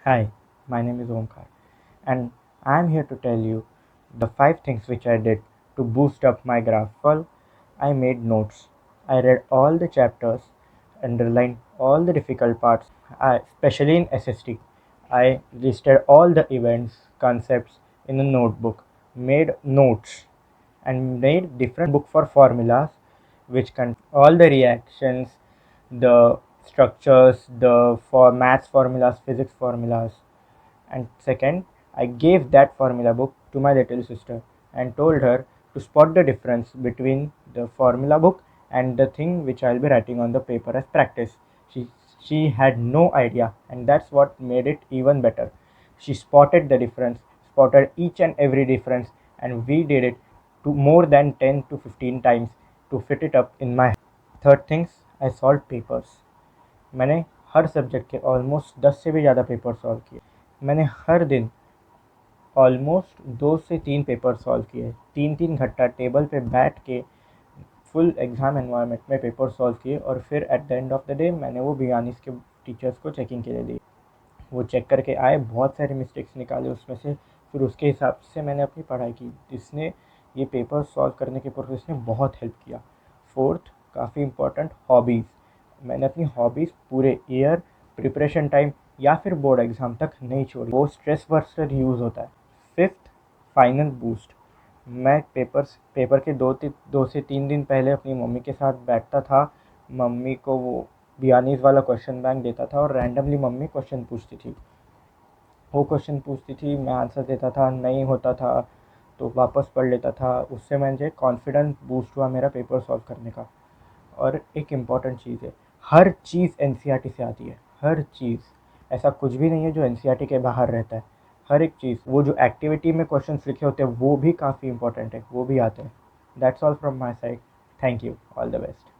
Hi, my name is Omkar, and I am here to tell you the 5 things which I did to boost up my graph. Well, I made notes. I read all the chapters, underlined all the difficult parts, especially in SST. I listed all the events, concepts in a notebook, made notes, and made different book for formulas which contain all the reactions, the structures, the for maths formulas, physics formulas. And second, I gave that formula book to my little sister and told her to spot the difference between the formula book and the thing which I'll be writing on the paper as practice. She had no idea, and that's what made it even better. She spotted the difference, spotted each and every difference, and we did it to more than 10 to 15 times to fit it up in my head. Third things, I solve papers. मैंने हर subject के almost 10 से भी ज़्यादा paper solve किए. मैंने हर दिन almost 2 से 3 paper solve किए. 3 3 घंटा टेबल पे बैठ के फुल एग्ज़ाम एनवायरनमेंट में पेपर सॉल्व किए, और फिर at the end of the day मैंने वो बियानीस के टीचर्स को चेकिंग के लिए दिए. वो चेक करके आए, बहुत सारे मिस्टेक्स निकाले उसमें से. फिर उसके हिसाब से मैंने अपनी पढ़ाई की, जिसने ये पेपर सॉल्व करने के प्रोसेस में बहुत हेल्प किया. फोर्थ, काफ़ी इंपॉर्टेंट, हॉबीज़. मैंने अपनी हॉबीज़ पूरे ईयर, प्रिपरेशन टाइम या फिर बोर्ड एग्ज़ाम तक नहीं छोड़ी. वो स्ट्रेस बस्टर यूज़ होता है. Fifth, final boost. मैं पेपर के 2 से 3 दिन पहले अपनी मम्मी के साथ बैठता था. मम्मी को वो बियानीज़ वाला क्वेश्चन बैंक देता था और रैंडमली मम्मी क्वेश्चन पूछती थी. वो क्वेश्चन पूछती थी, मैं आंसर देता था, नहीं होता था तो वापस पढ़ लेता था. उससे मुझे कॉन्फिडेंस बूस्ट हुआ मेरा पेपर सॉल्व करने का. और एक इम्पॉर्टेंट चीज़ है, हर चीज़ एनसीईआरटी से आती है. हर चीज़, ऐसा कुछ भी नहीं है जो एनसीईआरटी के बाहर रहता है. हर एक चीज़, वो जो एक्टिविटी में क्वेश्चंस लिखे होते हैं वो भी काफ़ी इंपॉर्टेंट है, वो भी आते हैं. That's all from my side. Thank you. All the best.